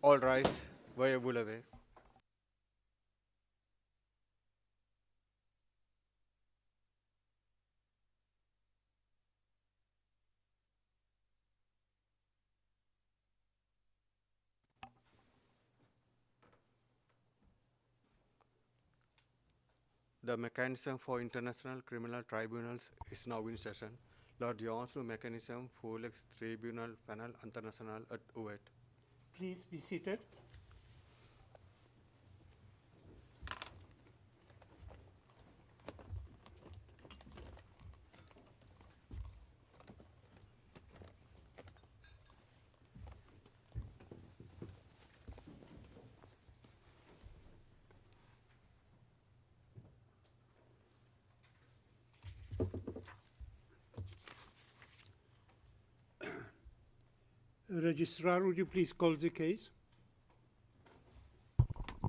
All rise. Veuillez vous lever. The mechanism for international criminal tribunals is now in session. L'audience du mécanisme pour le tribunal pénal international est ouverte. Please be seated. Registrar, would you please call the case?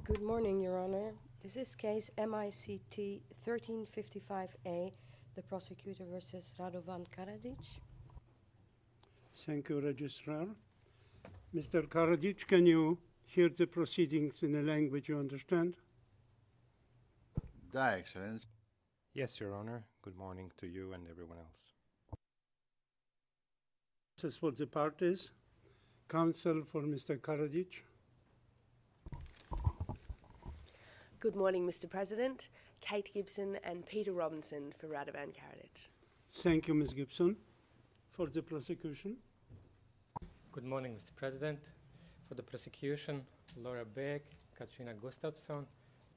Good morning, Your Honor. This is case MICT 1355A, the prosecutor versus Radovan Karadzic. Thank you, Registrar. Mr. Karadzic, can you hear the proceedings in a language you understand? Da, Excellenz. Yes, Your Honor. Good morning to you and everyone else. This is for the parties. Counsel for Mr. Karadzic. Good morning, Mr. President. Kate Gibson and Peter Robinson for Radovan Karadzic. Thank you, Ms. Gibson. For the prosecution. Good morning, Mr. President. For the prosecution, Laura Beck, Katrina Gustafsson,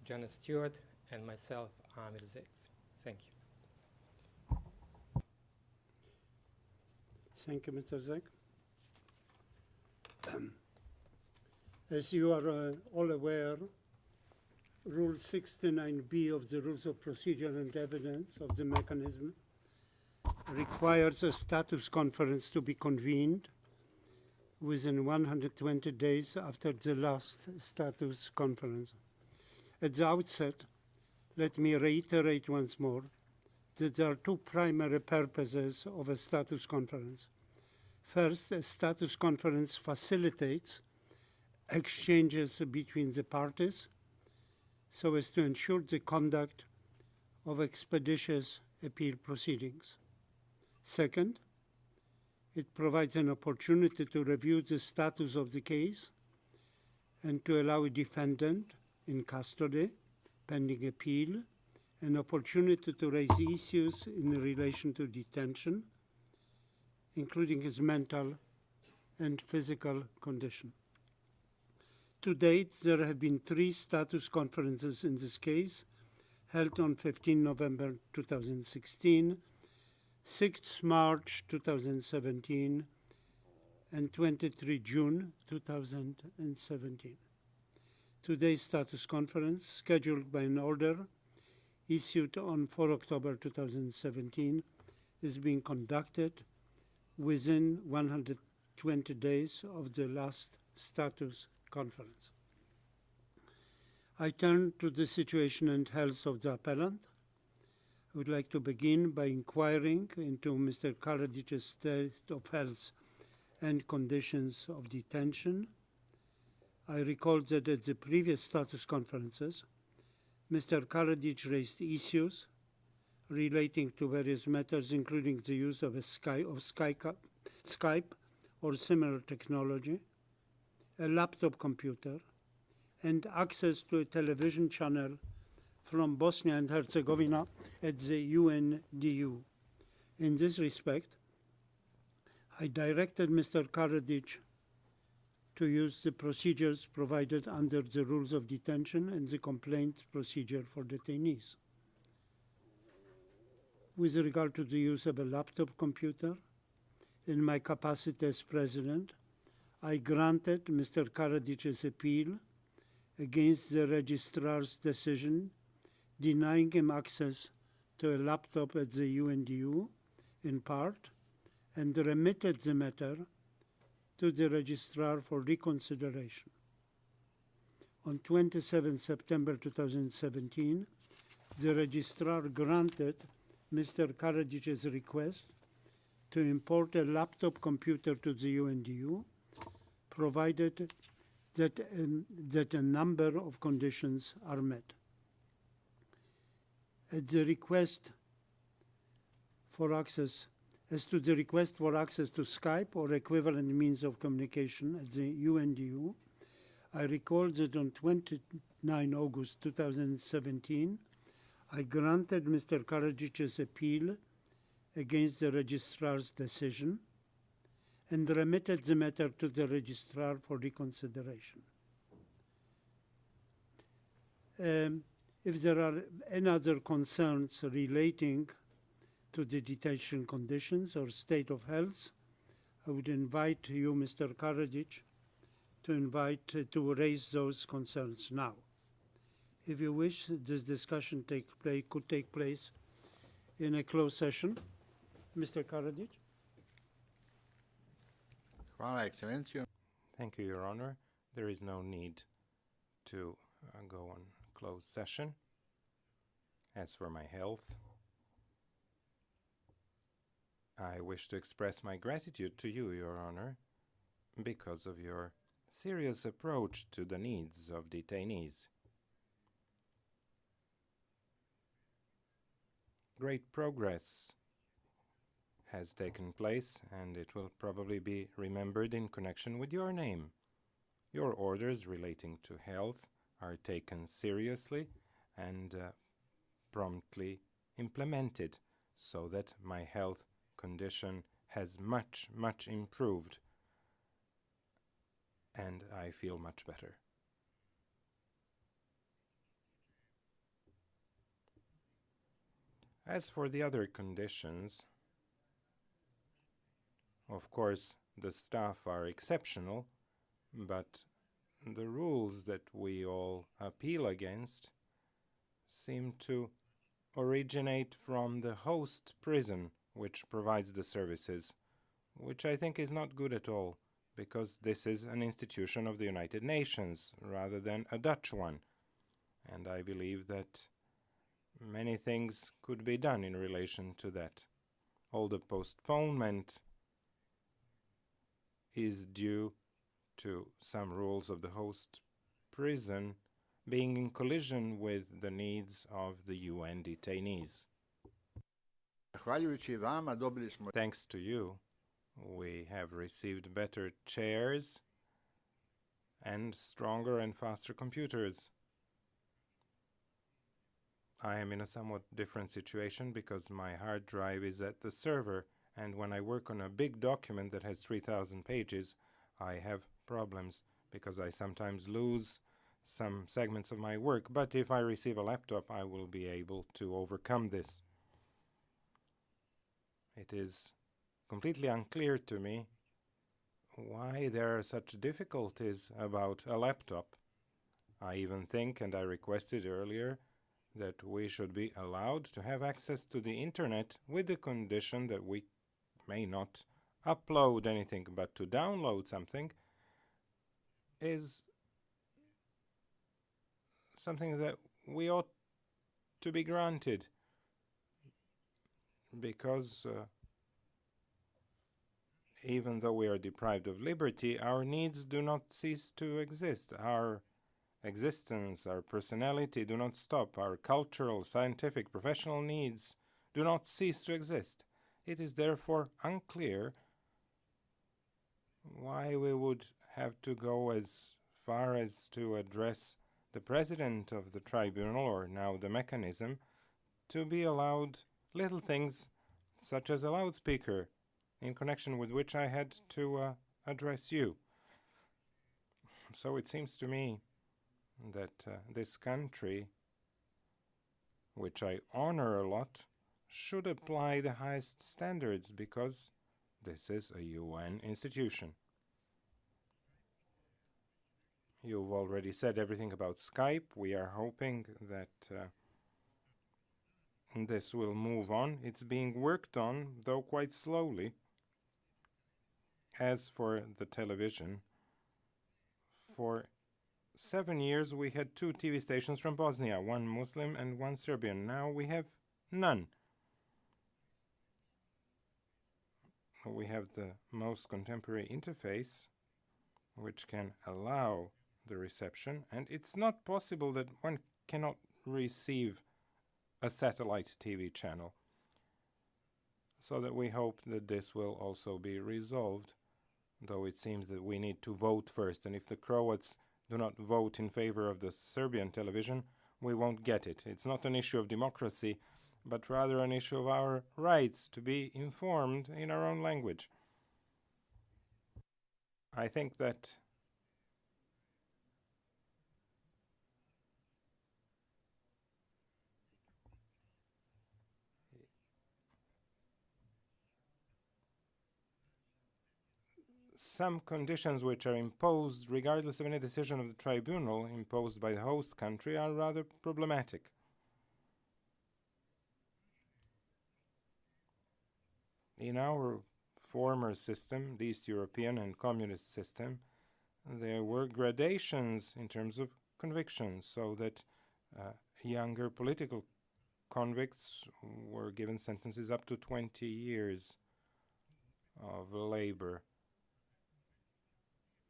Janet Stewart, and myself, Amir Zeitz. Thank you. Thank you, Mr. Zek. As you are all aware, Rule 69B of the Rules of Procedure and Evidence of the mechanism requires a status conference to be convened within 120 days after the last status conference. At the outset, let me reiterate once more that there are two primary purposes of a status conference. First, a status conference facilitates exchanges between the parties so as to ensure the conduct of expeditious appeal proceedings. Second, it provides an opportunity to review the status of the case and to allow a defendant in custody pending appeal an opportunity to raise issues in relation to detention, including his mental and physical condition. To date, there have been 3 status conferences in this case, held on 15 November 2016, 6 March 2017, and 23 June 2017. Today's status conference, scheduled by an order issued on 4 October 2017, is being conducted within 120 days of the last status conference. I turn to the situation and health of the appellant. I would like to begin by inquiring into Mr. Karadzic's state of health and conditions of detention. I recall that at the previous status conferences, Mr. Karadzic raised issues relating to various matters, including the use of Skype or similar technology, a laptop computer, and access to a television channel from Bosnia and Herzegovina at the UNDU. In this respect, I directed Mr. Karadzic to use the procedures provided under the rules of detention and the complaint procedure for detainees. With regard to the use of a laptop computer, in my capacity as president, I granted Mr. Karadzic's appeal against the registrar's decision denying him access to a laptop at the UNDU in part, and remitted the matter to the registrar for reconsideration. On 27 September 2017, the registrar granted Mr. Karadzic's request to import a laptop computer to the UNDU, provided that a number of conditions are met. At the request for access, as to the request for access to Skype or equivalent means of communication at the UNDU, I recall that on 29 August 2017, I granted Mr. Karadzic's appeal against the registrar's decision and remitted the matter to the registrar for reconsideration. If there are any other concerns relating to the detention conditions or state of health, I would invite you, Mr. Karadzic, to raise those concerns now. If you wish, this discussion could take place in a closed session. Mr. Karadzic? Hvala, Ekscelencijo. Thank you, Your Honor. There is no need to go on closed session. As for my health, I wish to express my gratitude to you, Your Honor, because of your serious approach to the needs of detainees. Great progress has taken place, and it will probably be remembered in connection with your name. Your orders relating to health are taken seriously and promptly implemented, so that my health condition has much improved, and I feel much better. As for the other conditions, of course, the staff are exceptional, but the rules that we all appeal against seem to originate from the host prison, which provides the services, which I think is not good at all, because this is an institution of the United Nations rather than a Dutch one. And I believe that many things could be done in relation to that. All the postponement is due to some rules of the host prison being in collision with the needs of the UN detainees. Zahvaljujući vama dobili smo Thanks to you, we have received better chairs and stronger and faster computers. I am in a somewhat different situation because my hard drive is at the server, and when I work on a big document that has 3,000 pages, I have problems because I sometimes lose some segments of my work. But if I receive a laptop, I will be able to overcome this. It is completely unclear to me why there are such difficulties about a laptop. I even think, and I requested earlier, that we should be allowed to have access to the internet with the condition that we may not upload anything, but to download something is something that we ought to be granted, because even though we are deprived of liberty, our needs do not cease to exist. Our existence, our personality do not stop. Our cultural, scientific, professional needs do not cease to exist. It is therefore unclear why we would have to go as far as to address the president of the tribunal, or now the mechanism, to be allowed little things such as a loudspeaker, in connection with which I had to address you. So it seems to me that this country, which I honor a lot, should apply the highest standards, because this is a UN institution. You've already said everything about Skype. We are hoping that this will move on. It's being worked on, though quite slowly. As for the television, for 7 years we had 2 TV stations from Bosnia, one Muslim and one Serbian. Now we have none. We have the most contemporary interface, which can allow the reception, and it's not possible that one cannot receive a satellite TV channel. So that we hope that this will also be resolved, though it seems that we need to vote first, and if the Croats do not vote in favor of the Serbian television, we won't get it. It's not an issue of democracy, but rather an issue of our rights to be informed in our own language. I think that some conditions which are imposed, regardless of any decision of the tribunal imposed by the host country, are rather problematic. In our former system, the East European and communist system, there were gradations in terms of convictions, so that younger political convicts were given sentences up to 20 years of labor.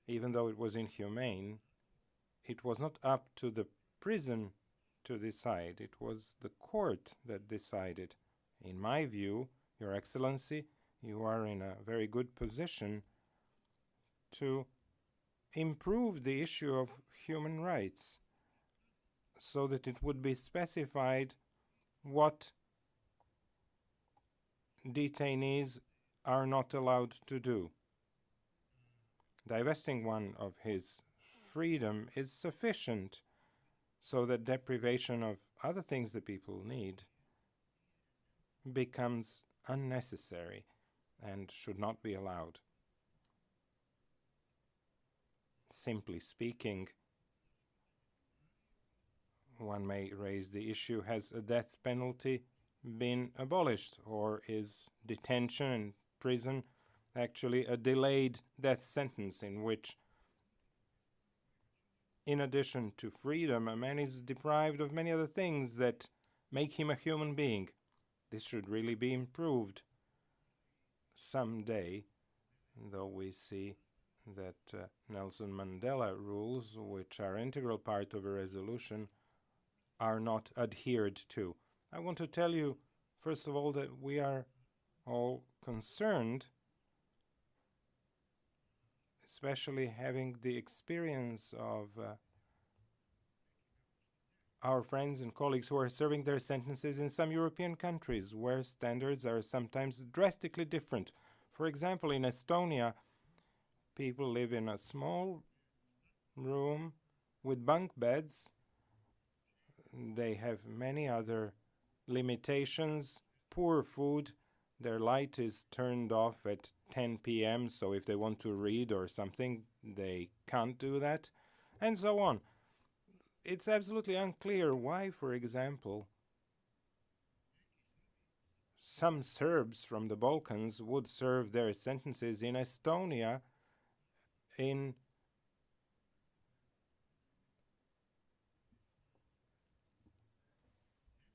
Even though it was inhumane, it was not up to the prison to decide. It was the court that decided. In my view, Your Excellency, you are in a very good position to improve the issue of human rights so that it would be specified what detainees are not allowed to do. Divesting one of his freedom is sufficient so that deprivation of other things that people need becomes unnecessary and should not be allowed. Simply speaking, one may raise the issue, has a death penalty been abolished, or is detention and prison actually a delayed death sentence in which, in addition to freedom, a man is deprived of many other things that make him a human being? This should really be improved someday, though we see that Nelson Mandela rules, which are integral part of a resolution, are not adhered to. I want to tell you, first of all, that we are all concerned, especially having the experience of our friends and colleagues who are serving their sentences in some European countries where standards are sometimes drastically different. For example, in Estonia, people live in a small room with bunk beds. They have many other limitations, poor food, their light is turned off at 10 p.m., so if they want to read or something, they can't do that, and so on. It's absolutely unclear why, for example, some Serbs from the Balkans would serve their sentences in Estonia in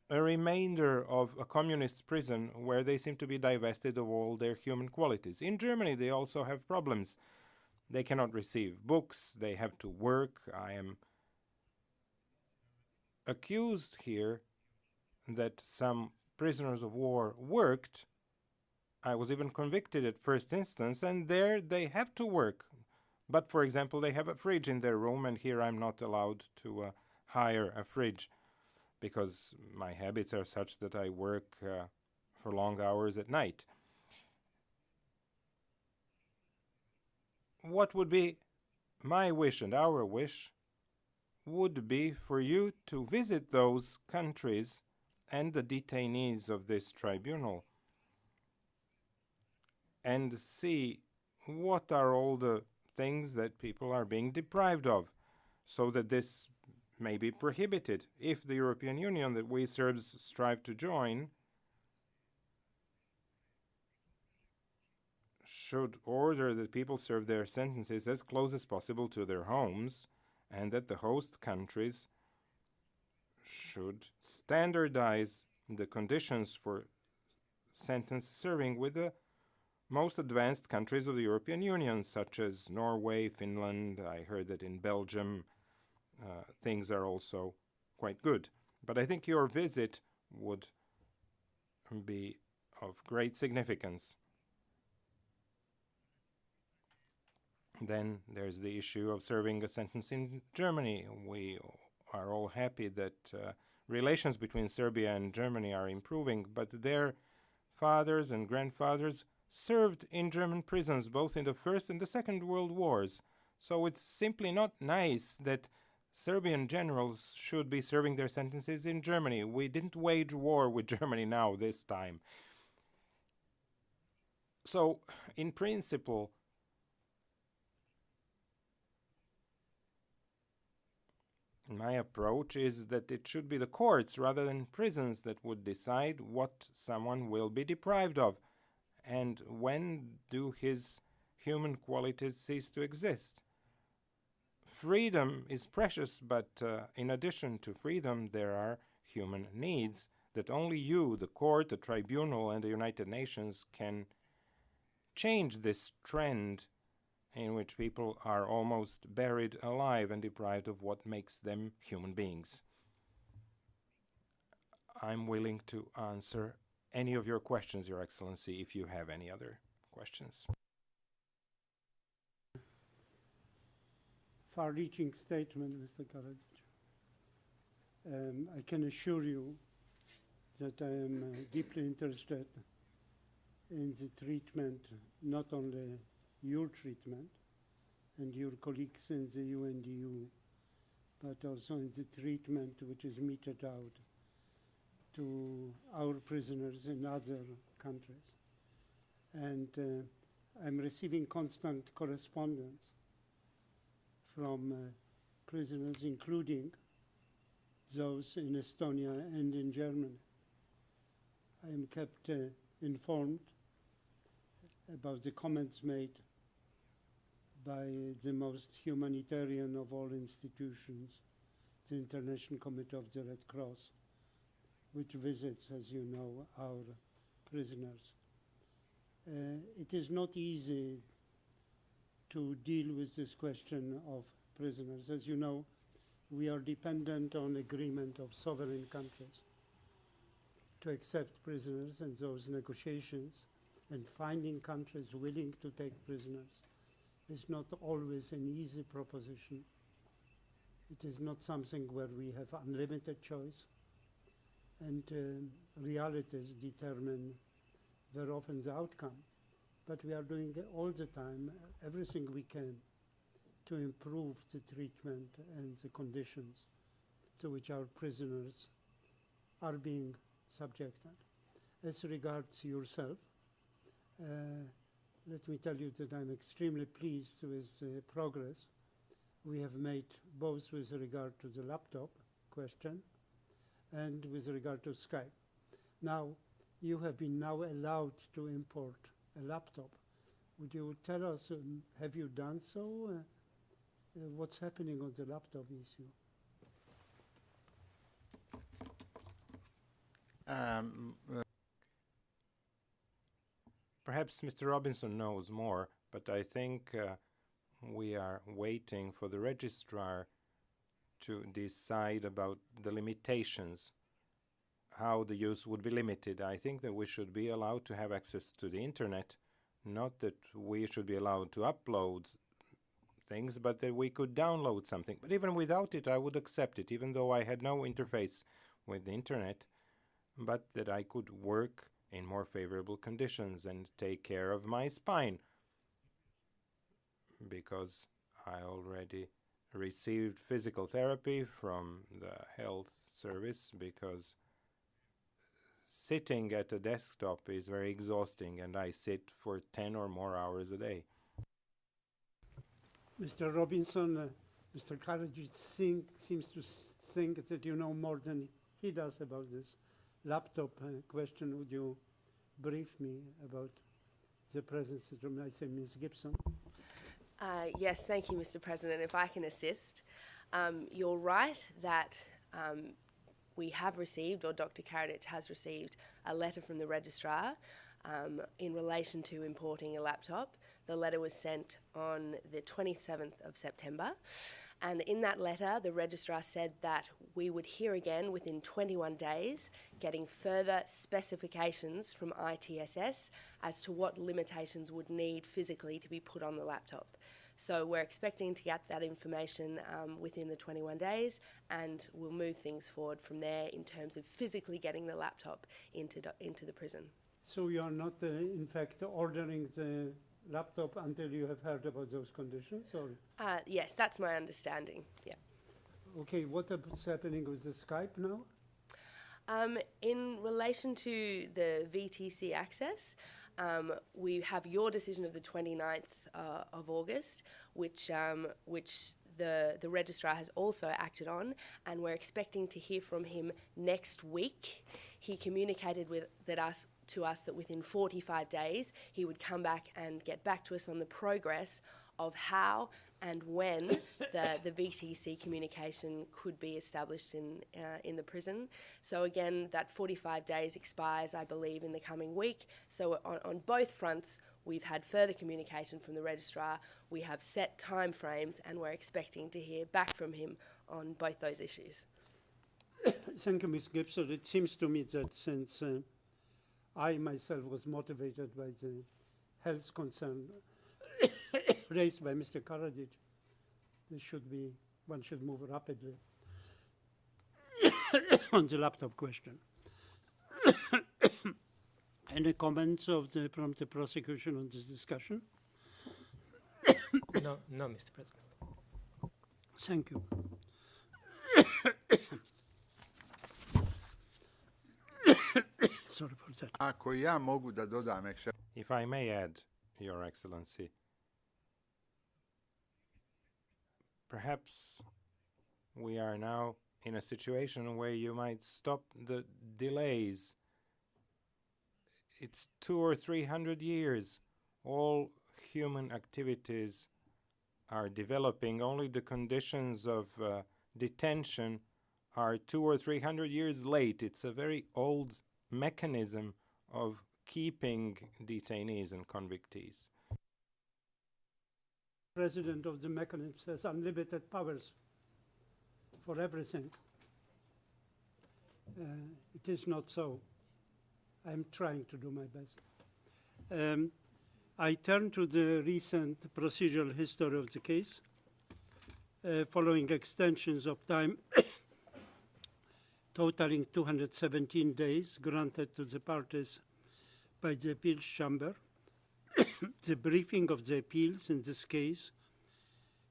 a remainder of a communist prison where they seem to be divested of all their human qualities. In Germany, they also have problems. They cannot receive books, they have to work. I am accused here that some prisoners of war worked. I was even convicted at first instance, and there they have to work. But, for example, they have a fridge in their room, and here I'm not allowed to hire a fridge, because my habits are such that I work for long hours at night. What would be my wish and our wish would be for you to visit those countries and the detainees of this tribunal and see what are all the things that people are being deprived of, so that this may be prohibited. If the European Union that we Serbs strive to join should order that people serve their sentences as close as possible to their homes, and that the host countries should standardize the conditions for sentence serving with the most advanced countries of the European Union, such as Norway, Finland. I heard that in Belgium things are also quite good. But I think your visit would be of great significance. Then there's the issue of serving a sentence in Germany. We are all happy that relations between Serbia and Germany are improving, but their fathers and grandfathers served in German prisons, both in the First and the Second World Wars. So it's simply not nice that Serbian generals should be serving their sentences in Germany. We didn't wage war with Germany now, this time. So, in principle, my approach is that it should be the courts rather than prisons that would decide what someone will be deprived of and when do his human qualities cease to exist. Freedom is precious, but in addition to freedom, there are human needs that only you, the court, the tribunal, and the United Nations can change this trend in which people are almost buried alive and deprived of what makes them human beings. I'm willing to answer any of your questions, Your Excellency, if you have any other questions. Far-reaching statement, Mr. Karadzic. I can assure you that I am deeply interested in the treatment, not only your treatment and your colleagues in the UNDU, but also in the treatment which is meted out to our prisoners in other countries. And I'm receiving constant correspondence from prisoners, including those in Estonia and in Germany. I am kept informed about the comments made by the most humanitarian of all institutions, the International Committee of the Red Cross, which visits, as you know, our prisoners. It is not easy to deal with this question of prisoners. As you know, we are dependent on agreement of sovereign countries to accept prisoners, and those negotiations and finding countries willing to take prisoners is not always an easy proposition. It is not something where we have unlimited choice, and realities determine very often the outcome. But we are doing all the time everything we can to improve the treatment and the conditions to which our prisoners are being subjected. As regards yourself, let me tell you that I'm extremely pleased with the progress we have made, both with regard to the laptop question and with regard to Skype. Now, you have been now allowed to import a laptop. Would you tell us, have you done so? What's happening on the laptop issue? Perhaps Mr. Robinson knows more, but I think we are waiting for the registrar to decide about the limitations, how the use would be limited. I think that we should be allowed to have access to the internet, not that we should be allowed to upload things, but that we could download something. But even without it, I would accept it, even though I had no interface with the internet, but that I could work in more favorable conditions and take care of my spine, because I already received physical therapy from the health service, because sitting at a desktop is very exhausting, and I sit for 10 or more hours a day. Mr. Robinson, Mr. Karadzic seems to think that you know more than he does about this laptop question. Would you brief me about the presence of, I say, Ms. Gibson? Yes, thank you, Mr. President. If I can assist, you're right that we have received, or Dr. Karadzic has received, a letter from the registrar in relation to importing a laptop. The letter was sent on the 27th of September. And in that letter, the registrar said that we would hear again within 21 days, getting further specifications from ITSS as to what limitations would need physically to be put on the laptop. So we're expecting to get that information within the 21 days, and we'll move things forward from there in terms of physically getting the laptop into the prison. So you are not, in fact, ordering the laptop until you have heard about those conditions, or? Yes, that's my understanding, yeah. Okay, what is happening with the Skype now? In relation to the VTC access, we have your decision of the 29th of August, which the registrar has also acted on, and we're expecting to hear from him next week. He communicated to us that within 45 days he would come back and get back to us on the progress of how and when the VTC communication could be established in the prison. So again, that 45 days expires, I believe, in the coming week. So on both fronts, we've had further communication from the registrar. We have set timeframes, and we're expecting to hear back from him on both those issues. Thank you, Ms. Gibson. It seems to me that since I myself was motivated by the health concern raised by Mr. Karadzic, one should move rapidly on the laptop question. Any comments from the prosecution on this discussion? No, Mr. President. Thank you. Sorry for that. Ako ja mogu da dodam, If I may add, Your Excellency, perhaps we are now in a situation where you might stop the delays. It's 200 or 300 years. All human activities are developing. Only the conditions of detention are 200 or 300 years late. It's a very old mechanism of keeping detainees and convictees. President of the mechanism has unlimited powers for everything. It is not so. I'm trying to do my best. I turn to the recent procedural history of the case. Following extensions of time totaling 217 days granted to the parties by the appeals chamber, the briefing of the appeals in this case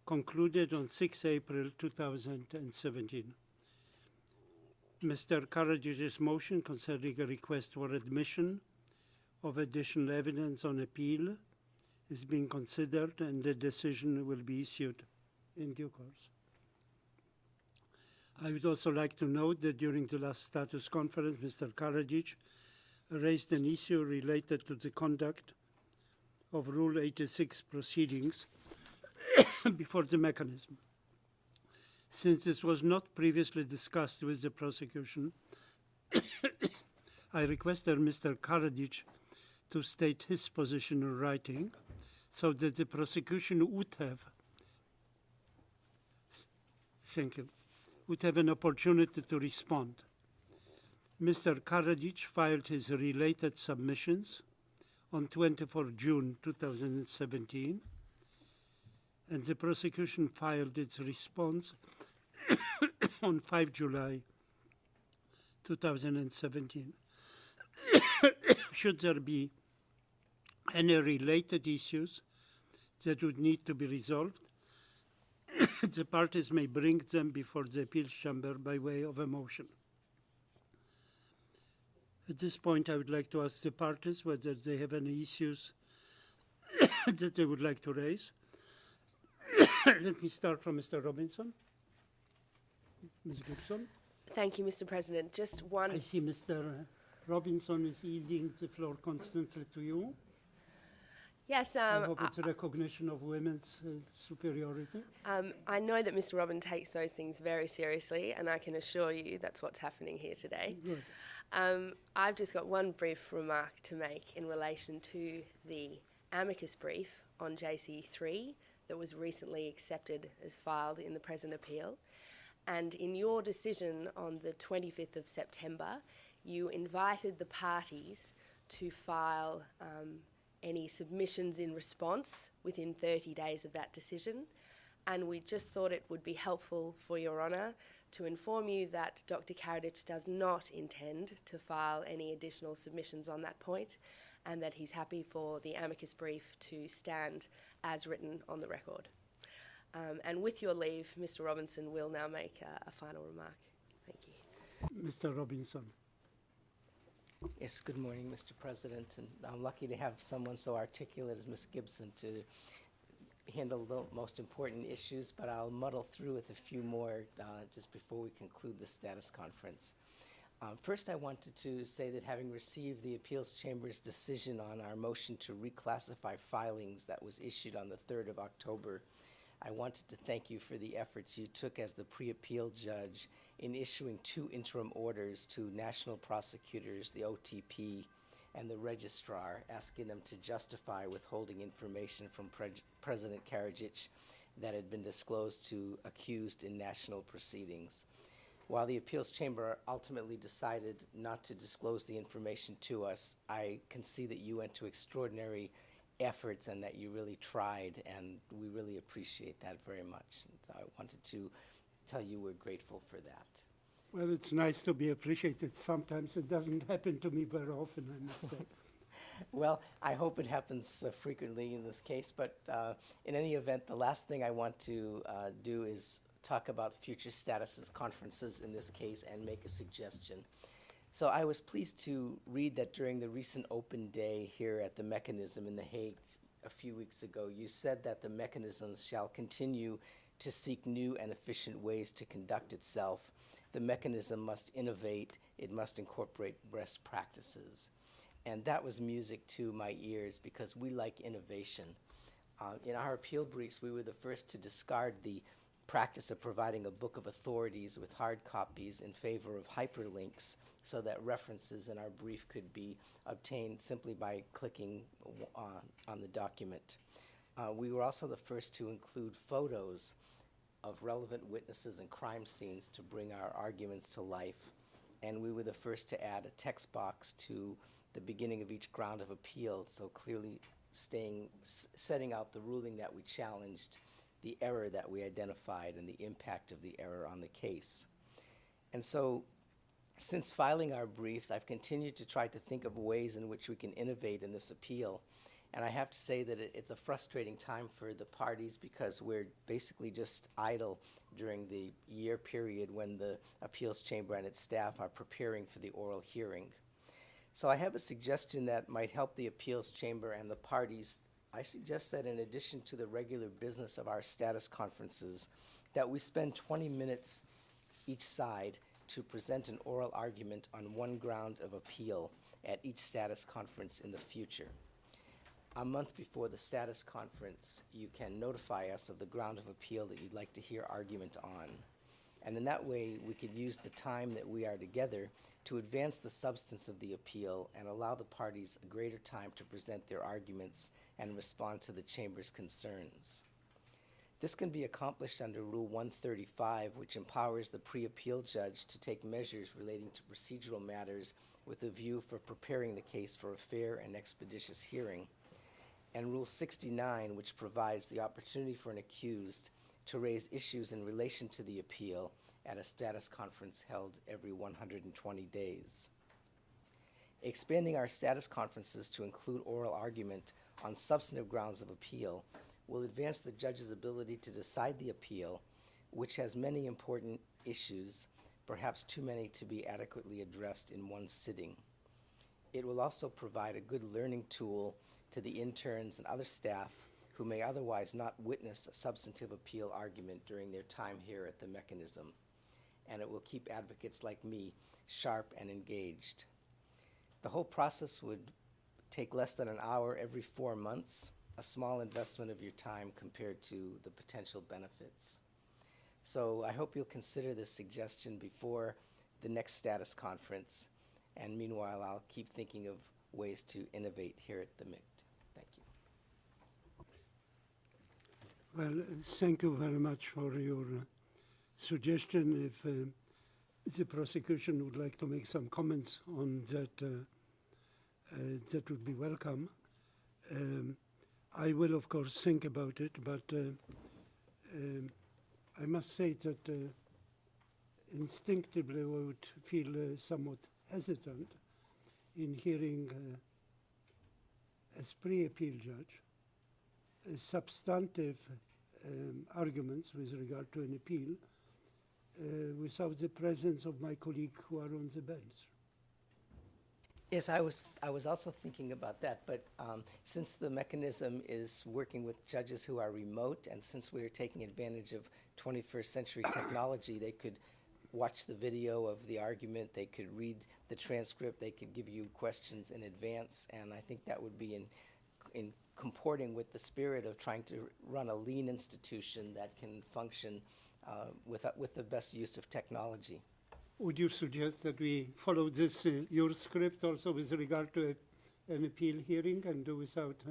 concluded on 6 April 2017. Mr. Karadzic's motion concerning a request for admission of additional evidence on appeal is being considered, and the decision will be issued in due course. I would also like to note that during the last status conference, Mr. Karadzic raised an issue related to the conduct of Rule 86 proceedings before the mechanism. Since this was not previously discussed with the prosecution, I requested Mr. Karadzic to state his position in writing so that the prosecution would have an opportunity to respond. Mr. Karadzic filed his related submissions on 24 June 2017, and the prosecution filed its response on 5 July 2017. Should there be any related issues that would need to be resolved, the parties may bring them before the appeals chamber by way of a motion. At this point, I would like to ask the parties whether they have any issues that they would like to raise. Let me start from Mr. Robinson. Ms. Gibson. Thank you, Mr. President. Just one. I see Mr. Robinson is yielding the floor constantly to you. Yes, I hope it's a recognition of women's superiority. I know that Mr. Robin takes those things very seriously, and I can assure you that's what's happening here today. Good. I've just got one brief remark to make in relation to the amicus brief on JC3 that was recently accepted as filed in the present appeal. And in your decision on the 25th of September, you invited the parties to file any submissions in response within 30 days of that decision. And we just thought it would be helpful for Your Honour to inform you that Dr. Karadzic does not intend to file any additional submissions on that point, and that he's happy for the amicus brief to stand as written on the record. And with your leave, Mr. Robinson will now make a final remark. Thank you. Mr. Robinson. Yes, good morning, Mr. President, and I'm lucky to have someone so articulate as Ms. Gibson to handle the most important issues, but I'll muddle through with a few more just before we conclude the status conference. First, I wanted to say that having received the Appeals Chamber's decision on our motion to reclassify filings that was issued on the 3rd of October, I wanted to thank you for the efforts you took as the pre-appeal judge in issuing 2 interim orders to national prosecutors, the OTP, and the registrar, asking them to justify withholding information from President Karadzic that had been disclosed to accused in national proceedings. While the Appeals Chamber ultimately decided not to disclose the information to us, I can see that you went to extraordinary efforts and that you really tried, and we really appreciate that very much. And I wanted to tell you we're grateful for that. Well, it's nice to be appreciated. Sometimes it doesn't happen to me very often, I must say. Well, I hope it happens frequently in this case, but in any event, the last thing I want to do is talk about future statuses conferences in this case and make a suggestion. So I was pleased to read that during the recent open day here at the Mechanism in The Hague a few weeks ago, you said that the mechanism shall continue to seek new and efficient ways to conduct itself. The mechanism must innovate, it must incorporate best practices. And that was music to my ears because we like innovation. In our appeal briefs, we were the first to discard the practice of providing a book of authorities with hard copies in favor of hyperlinks so that references in our brief could be obtained simply by clicking on the document. We were also the first to include photos of relevant witnesses and crime scenes to bring our arguments to life. And we were the first to add a text box to the beginning of each ground of appeal, so clearly setting out the ruling that we challenged, the error that we identified, and the impact of the error on the case. And so, since filing our briefs, I've continued to try to think of ways in which we can innovate in this appeal. And I have to say that it's a frustrating time for the parties because we're basically just idle during the year period when the Appeals Chamber and its staff are preparing for the oral hearing. So I have a suggestion that might help the Appeals Chamber and the parties. I suggest that in addition to the regular business of our status conferences, that we spend 20 minutes each side to present an oral argument on one ground of appeal at each status conference in the future. A month before the status conference, you can notify us of the ground of appeal that you'd like to hear argument on. And in that way, we could use the time that we are together to advance the substance of the appeal and allow the parties a greater time to present their arguments and respond to the Chamber's concerns. This can be accomplished under Rule 135, which empowers the pre-appeal judge to take measures relating to procedural matters with a view for preparing the case for a fair and expeditious hearing, and Rule 69, which provides the opportunity for an accused to raise issues in relation to the appeal at a status conference held every 120 days. Expanding our status conferences to include oral argument on substantive grounds of appeal will advance the judge's ability to decide the appeal, which has many important issues, perhaps too many to be adequately addressed in one sitting. It will also provide a good learning tool to the interns and other staff who may otherwise not witness a substantive appeal argument during their time here at the Mechanism, and it will keep advocates like me sharp and engaged. The whole process would take less than an hour every 4 months, a small investment of your time compared to the potential benefits. So I hope you'll consider this suggestion before the next status conference. And meanwhile, I'll keep thinking of ways to innovate here at the MICT. Thank you. Well, thank you very much for your suggestion. If the prosecution would like to make some comments on that, that would be welcome. I will, of course, think about it, but I must say that instinctively I would feel somewhat hesitant in hearing as pre-appeal judge substantive arguments with regard to an appeal without the presence of my colleague who are on the bench. Yes, I was also thinking about that, but since the mechanism is working with judges who are remote, and since we're taking advantage of 21st century technology, they could watch the video of the argument, they could read the transcript, they could give you questions in advance, and I think that would be in comporting with the spirit of trying to run a lean institution that can function with the best use of technology. Would you suggest that we follow this, your script also with regard to an appeal hearing and do without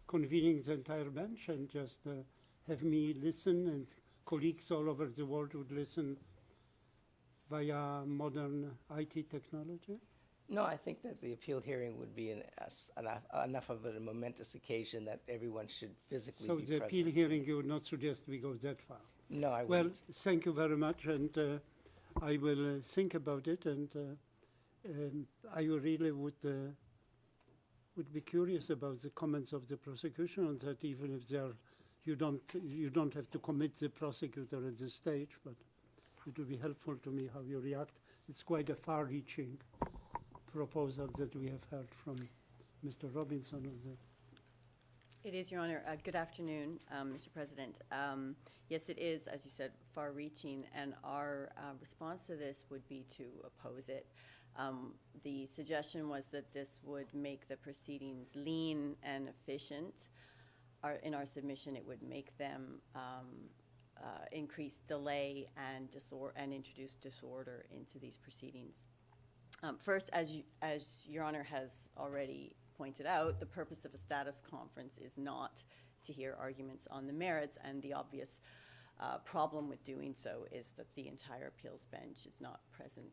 convening the entire bench and just have me listen and colleagues all over the world would listen via modern IT technology? No, I think that the appeal hearing would be enough of a momentous occasion that everyone should physically be present. So the appeal hearing, you would not suggest we go that far? No, I Well, wouldn't. thank you very much, and I will think about it, and I really would be curious about the comments of the prosecution on that, even if they are, you don't have to commit the prosecutor at this stage, but it would be helpful to me how you react. It's quite a far-reaching proposal that we have heard from Mr. Robinson on that. It is, Your Honor. Good afternoon, Mr. President. Yes, it is, as you said, far-reaching, and our response to this would be to oppose it. The suggestion was that this would make the proceedings lean and efficient. In our submission, it would make them increase delay and introduce disorder into these proceedings. First, as Your Honor has already pointed out, the purpose of a status conference is not to hear arguments on the merits, and the obvious problem with doing so is that the entire appeals bench is not present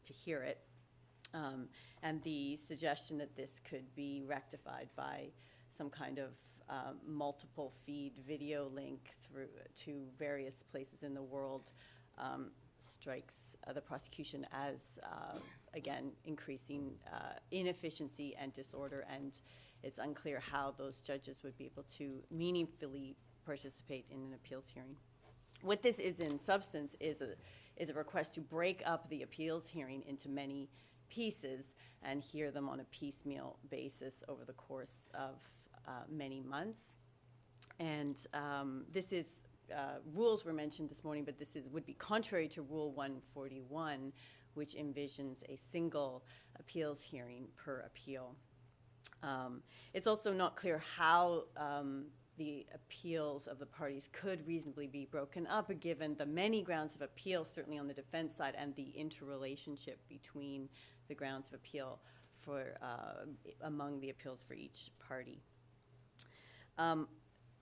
to hear it. And the suggestion that this could be rectified by some kind of multiple feed video link through to various places in the world strikes the prosecution as, again, increasing inefficiency and disorder, and it's unclear how those judges would be able to meaningfully participate in an appeals hearing. What this is in substance is a request to break up the appeals hearing into many pieces and hear them on a piecemeal basis over the course of many months. And this is rules were mentioned this morning, but this would be contrary to Rule 141, which envisions a single appeals hearing per appeal. It's also not clear how the appeals of the parties could reasonably be broken up, given the many grounds of appeal, certainly on the defense side, and the interrelationship between the grounds of appeal among the appeals for each party.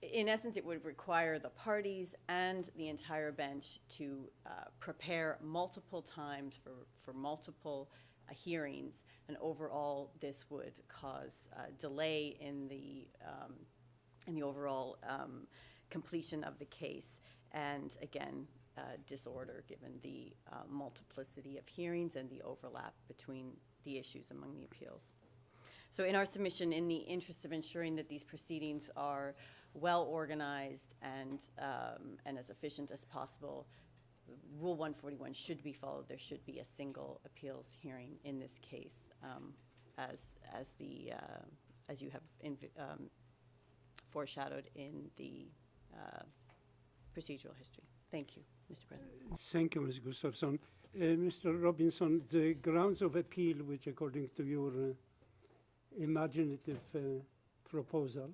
In essence, it would require the parties and the entire bench to prepare multiple times for multiple hearings, and overall this would cause delay in the overall completion of the case, and again, disorder given the multiplicity of hearings and the overlap between the issues among the appeals. So in our submission, in the interest of ensuring that these proceedings are well organized and as efficient as possible, Rule 141 should be followed. There should be a single appeals hearing in this case, as you have foreshadowed in the procedural history. Thank you, Mr. President. Thank you, Ms. Gustafson. Mr. Robinson, the grounds of appeal, which according to your imaginative proposal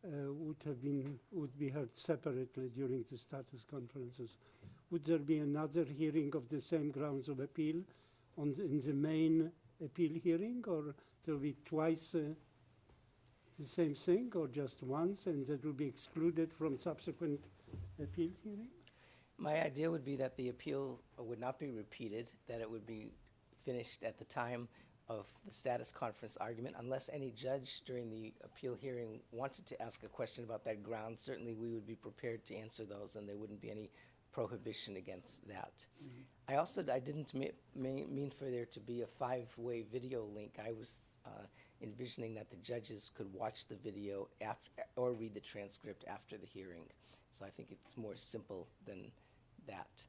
would be heard separately during the status conferences. Would there be another hearing of the same grounds of appeal in the main appeal hearing, or there will be twice the same thing, or just once, and that will be excluded from subsequent appeal hearing? My idea would be that the appeal would not be repeated, that it would be finished at the time of the status conference argument, unless any judge during the appeal hearing wanted to ask a question about that ground. Certainly, we would be prepared to answer those, and there wouldn't be any prohibition against that. I didn't mean for there to be a 5-way video link. I was envisioning that the judges could watch the video or read the transcript after the hearing. So I think it's more simple than that.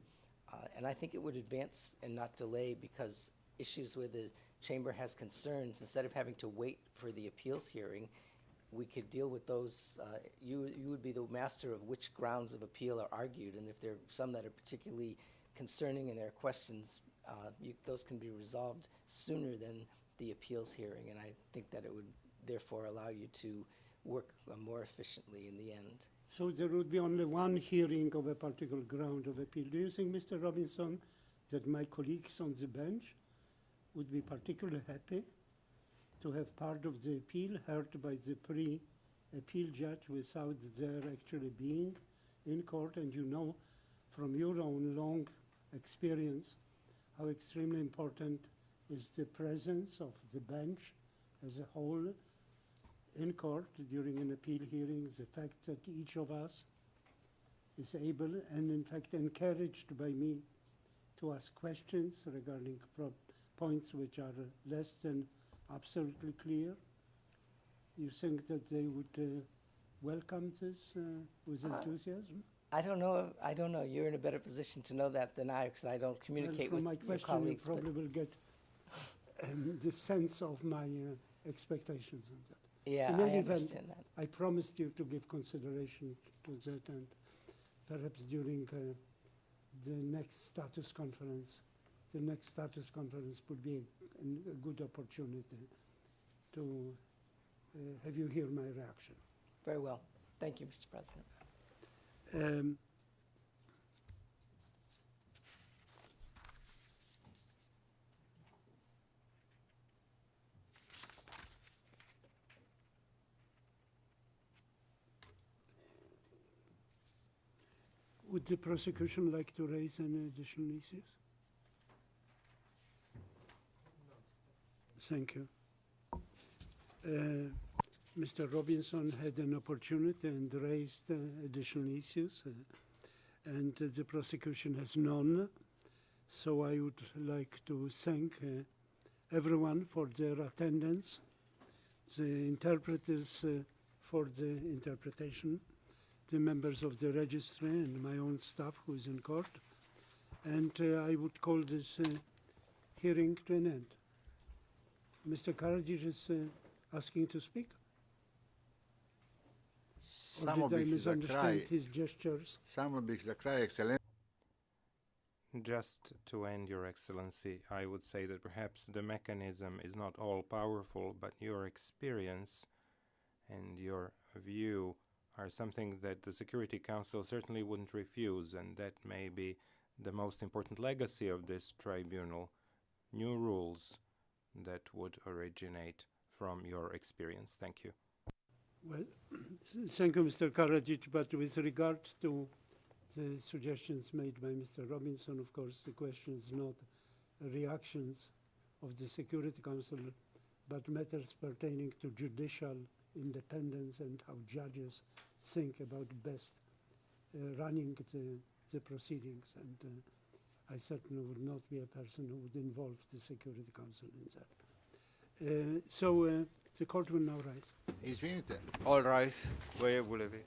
And I think it would advance and not delay, because issues where the chamber has concerns, instead of having to wait for the appeals hearing, we could deal with those. You would be the master of which grounds of appeal are argued, and if there are some that are particularly concerning and there are questions, those can be resolved sooner than the appeals hearing, and I think that it would therefore allow you to work more efficiently in the end. So there would be only one hearing of a particular ground of appeal. Do you think, Mr. Robinson, that my colleagues on the bench would be particularly happy to have part of the appeal heard by the pre-appeal judge without their actually being in court? And you know from your own long experience how extremely important is the presence of the bench as a whole in court during an appeal hearing, the fact that each of us is able and in fact encouraged by me to ask questions regarding points which are less than absolutely clear. You think that they would welcome this with enthusiasm? I don't know. You're in a better position to know that than I, because I don't communicate with my your question, colleagues. you probably will get the sense of my expectations on that. Yeah, In I any event, understand that. I promised you to give consideration to that, and perhaps during the next status conference would be a good opportunity to have you hear my reaction. Very well. Thank you, Mr. President. Would the prosecution like to raise any additional issues? Thank you. Mr. Robinson had an opportunity and raised additional issues, and the prosecution has none. So I would like to thank everyone for their attendance, the interpreters for the interpretation, the members of the registry and my own staff who is in court. And I would call this hearing to an end. Mr. Karadzic is asking to speak? Or Samo did I bih za misunderstand kraj, his gestures? samo bih za kraj, ekscelencija, Just to end, Your Excellency, I would say that perhaps the mechanism is not all-powerful, but your experience and your view are something that the Security Council certainly wouldn't refuse, and that may be the most important legacy of this tribunal, new rules that would originate from your experience. Thank you. Well, thank you, Mr. Karadzic, but with regard to the suggestions made by Mr. Robinson, of course, the question is not reactions of the Security Council, but matters pertaining to judicial independence and how judges think about best running the proceedings. And I certainly would not be a person who would involve the Security Council in that. So the court will now rise. izvinite, All rise. Veuillez vous lever.